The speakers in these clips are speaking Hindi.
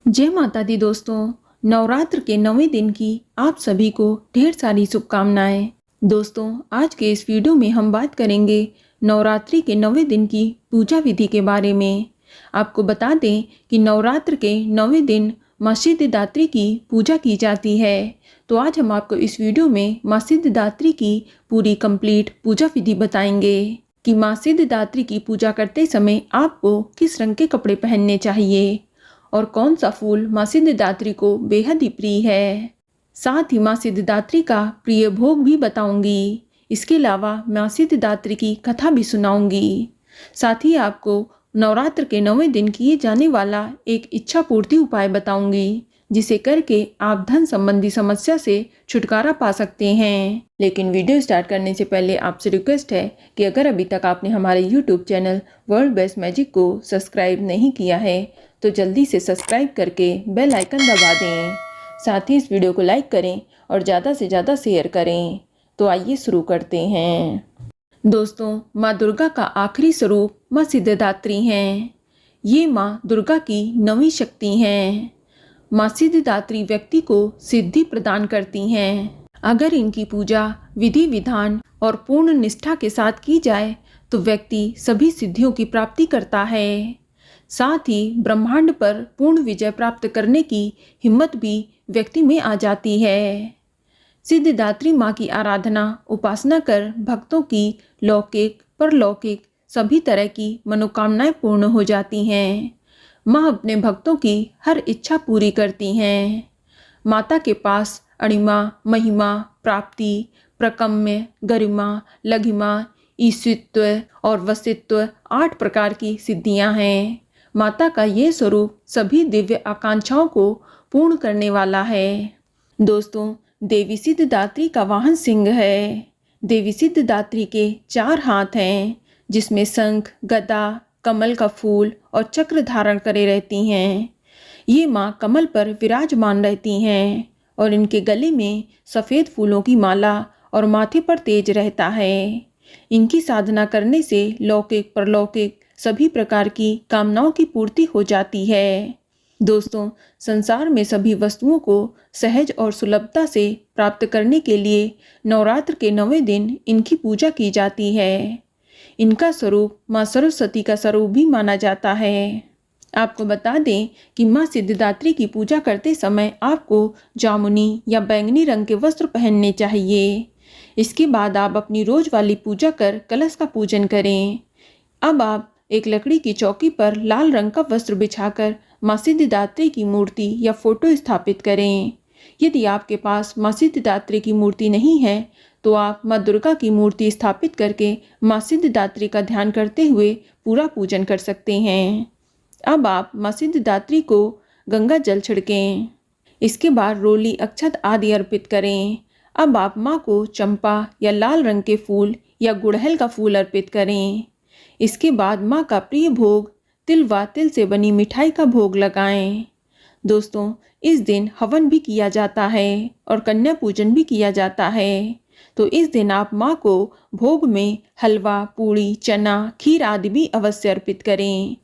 जय माता दी दोस्तों। नवरात्र के 9वें दिन की आप सभी को ढेर सारी शुभकामनाएं। दोस्तों, आज के इस वीडियो में हम बात करेंगे नवरात्रि के 9वें दिन की पूजा विधि के बारे में। आपको बता दें कि नवरात्र के 9वें दिन माँ सिद्धिदात्री की पूजा की जाती है। तो आज हम आपको इस वीडियो में माँ सिद्धिदात्री की पूरी कंप्लीट पूजा विधि बताएंगे कि माँ सिद्धिदात्री की पूजा करते समय आपको किस रंग के कपड़े पहनने चाहिए और कौन सा फूल माँ सिद्धिदात्री को बेहद ही प्रिय है। साथ ही माँ सिद्धिदात्री का प्रिय भोग भी बताऊंगी। इसके अलावा माँ सिद्धिदात्री की कथा भी सुनाऊंगी। साथ ही आपको नवरात्र के 9वें दिन किए जाने वाला एक इच्छा पूर्ति उपाय बताऊंगी, जिसे करके आप धन संबंधी समस्या से छुटकारा पा सकते हैं। लेकिन वीडियो स्टार्ट करने से पहले आपसे रिक्वेस्ट है कि अगर अभी तक आपने हमारे YouTube channel world best magic को सब्सक्राइब नहीं किया है तो जल्दी से सब्सक्राइब करके बेल आइकन दबा दें। साथ ही इस वीडियो को लाइक करें और ज़्यादा से ज़्यादा शेयर करें। तो आइए शुरू करते हैं। दोस्तों, माँ दुर्गा का आखिरी स्वरूप माँ सिद्धिदात्री हैं। ये माँ दुर्गा की 9वीं शक्ति हैं। माँ सिद्धिदात्री व्यक्ति को सिद्धि प्रदान करती हैं। अगर इनकी पूजा विधि विधान और पूर्ण निष्ठा के साथ की जाए तो व्यक्ति सभी सिद्धियों की प्राप्ति करता है। साथ ही ब्रह्मांड पर पूर्ण विजय प्राप्त करने की हिम्मत भी व्यक्ति में आ जाती है। सिद्धिदात्री माँ की आराधना उपासना कर भक्तों की लौकिक परलौकिक सभी तरह की मनोकामनाएं पूर्ण हो जाती हैं। माँ अपने भक्तों की हर इच्छा पूरी करती हैं। माता के पास अणिमा, महिमा, प्राप्ति, प्रकम्य, गरिमा, लघिमा, ईशित्व और वसित्व 8 प्रकार की सिद्धियां हैं। माता का ये स्वरूप सभी दिव्य आकांक्षाओं को पूर्ण करने वाला है। दोस्तों, देवी सिद्धिदात्री का वाहन सिंह है। देवी सिद्धिदात्री के 4 हाथ हैं, जिसमें शंख, गदा, कमल का फूल और चक्र धारण करे रहती हैं। ये माँ कमल पर विराजमान रहती हैं और इनके गले में सफ़ेद फूलों की माला और माथे पर तेज रहता है। इनकी साधना करने से लौकिक परलौकिक सभी प्रकार की कामनाओं की पूर्ति हो जाती है। दोस्तों, संसार में सभी वस्तुओं को सहज और सुलभता से प्राप्त करने के लिए नवरात्र के 9वें दिन इनकी पूजा की जाती है। इनका स्वरूप माँ सरस्वती का स्वरूप भी माना जाता है। आपको बता दें कि माँ सिद्धिदात्री की पूजा करते समय आपको जामुनी या बैंगनी रंग के वस्त्र पहनने चाहिए। इसके बाद आप अपनी रोज वाली पूजा कर कलश का पूजन करें। अब आप एक लकड़ी की चौकी पर लाल रंग का वस्त्र बिछाकर माँ सिद्धिदात्री की मूर्ति या फोटो स्थापित करें। यदि आपके पास माँ सिद्धिदात्री की मूर्ति नहीं है तो आप माँ दुर्गा की मूर्ति स्थापित करके माँ सिद्धिदात्री का ध्यान करते हुए पूरा पूजन कर सकते हैं। अब आप माँ सिद्धिदात्री को गंगा जल छिड़कें। इसके बाद रोली, अक्षत आदि अर्पित करें। अब आप माँ को चंपा या लाल रंग के फूल या गुड़हल का फूल अर्पित करें। इसके बाद माँ का प्रिय भोग तिल व तिल से बनी मिठाई का भोग लगाएं। दोस्तों, इस दिन हवन भी किया जाता है और कन्या पूजन भी किया जाता है। तो इस दिन आप माँ को भोग में हलवा, पूड़ी, चना, खीर आदि भी अवश्य अर्पित करें।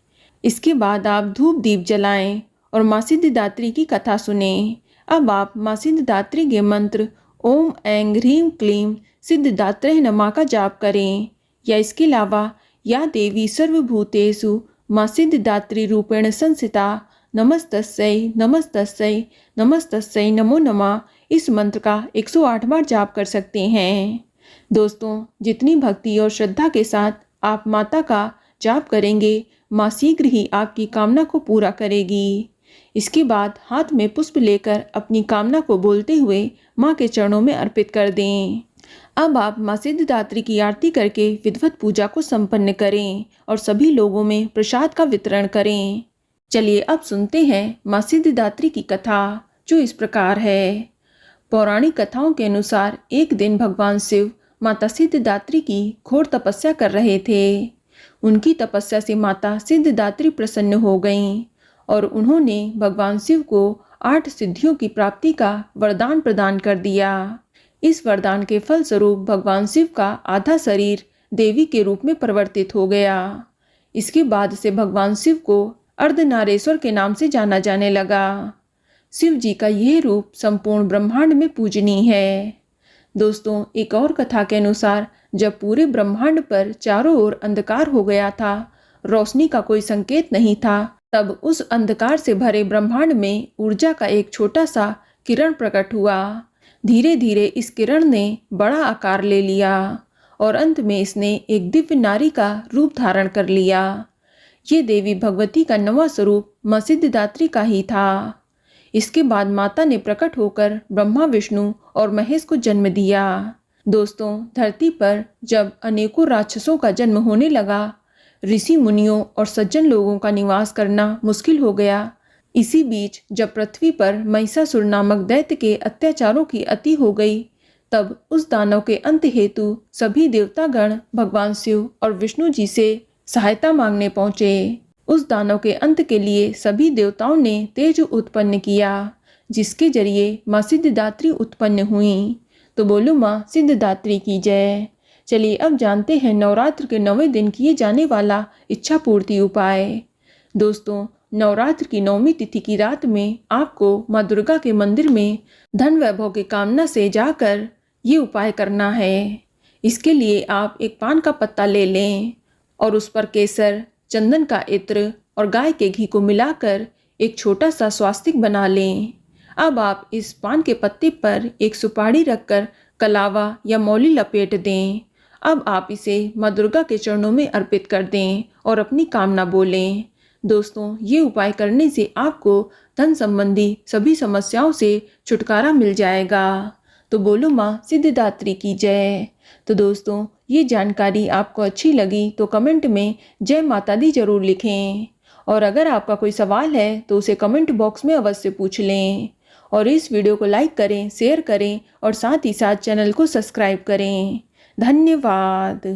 इसके बाद आप धूप दीप जलाएं और माँ सिद्धिदात्री की कथा सुने। अब आप माँ सिद्धिदात्री के मंत्र ओम ऐं ह्रीं क्लीं सिद्धिदात्रे नमः का जाप करें। या इसके अलावा या देवी सर्वभूतेषु माँ सिद्धिदात्री रूपेण संस्थिता नमस्तस्यै नमस्तस्यै नमस्तस्यै नमो नमः इस मंत्र का 108 बार जाप कर सकते हैं। दोस्तों, जितनी भक्ति और श्रद्धा के साथ आप माता का जाप करेंगे, माँ शीघ्र ही आपकी कामना को पूरा करेगी। इसके बाद हाथ में पुष्प लेकर अपनी कामना को बोलते हुए माँ के चरणों में अर्पित कर दें। अब आप माँ सिद्धिदात्री की आरती करके विधिवत पूजा को संपन्न करें और सभी लोगों में प्रसाद का वितरण करें। चलिए अब सुनते हैं माँ सिद्धिदात्री की कथा, जो इस प्रकार है। पौराणिक कथाओं के अनुसार एक दिन भगवान शिव माता सिद्धिदात्री की घोर तपस्या कर रहे थे। उनकी तपस्या से माता सिद्धिदात्री प्रसन्न हो गईं और उन्होंने भगवान शिव को 8 सिद्धियों की प्राप्ति का वरदान प्रदान कर दिया। इस वरदान के फलस्वरूप भगवान शिव का आधा शरीर देवी के रूप में परिवर्तित हो गया। इसके बाद से भगवान शिव को अर्धनारेश्वर के नाम से जाना जाने लगा। शिव जी का यह रूप संपूर्ण ब्रह्मांड में पूजनीय है। दोस्तों, एक और कथा के अनुसार जब पूरे ब्रह्मांड पर चारों ओर अंधकार हो गया था, रोशनी का कोई संकेत नहीं था, तब उस अंधकार से भरे ब्रह्मांड में ऊर्जा का एक छोटा सा किरण प्रकट हुआ। धीरे धीरे इस किरण ने बड़ा आकार ले लिया और अंत में इसने एक दिव्य नारी का रूप धारण कर लिया। ये देवी भगवती का नवा स्वरूप मां सिद्धिदात्री का ही था। इसके बाद माता ने प्रकट होकर ब्रह्मा, विष्णु और महेश को जन्म दिया। दोस्तों, धरती पर जब अनेकों राक्षसों का जन्म होने लगा, ऋषि मुनियों और सज्जन लोगों का निवास करना मुश्किल हो गया। इसी बीच जब पृथ्वी पर महिषासुर नामक दैत्य के अत्याचारों की अति हो गई, तब उस दानव के अंत हेतु सभी देवतागण भगवान शिव और विष्णु जी से सहायता मांगने पहुंचे। उस दानव के अंत के लिए सभी देवताओं ने तेज उत्पन्न किया, जिसके जरिए मां सिद्धिदात्री उत्पन्न हुई। तो बोलो मां सिद्धिदात्री की जय। चलिए अब जानते हैं नवरात्र के 9वें दिन किए जाने वाला इच्छा पूर्ति उपाय। दोस्तों, नवरात्र की 9वीं तिथि की रात में आपको मां दुर्गा के मंदिर में धन वैभव की कामना से जाकर ये उपाय करना है। इसके लिए आप एक पान का पत्ता ले लें और उस पर केसर, चंदन का इत्र और गाय के घी को मिलाकर एक छोटा सा स्वास्तिक बना लें। अब आप इस पान के पत्ते पर एक सुपारी रखकर कलावा या मौली लपेट दें। अब आप इसे मां दुर्गा के चरणों में अर्पित कर दें और अपनी कामना बोलें। दोस्तों, ये उपाय करने से आपको धन संबंधी सभी समस्याओं से छुटकारा मिल जाएगा। तो बोलो मां सिद्धिदात्री की जय। तो दोस्तों, ये जानकारी आपको अच्छी लगी तो कमेंट में जय माता दी जरूर लिखें। और अगर आपका कोई सवाल है तो उसे कमेंट बॉक्स में अवश्य पूछ लें। और इस वीडियो को लाइक करें, शेयर करें और साथ ही साथ चैनल को सब्सक्राइब करें। धन्यवाद।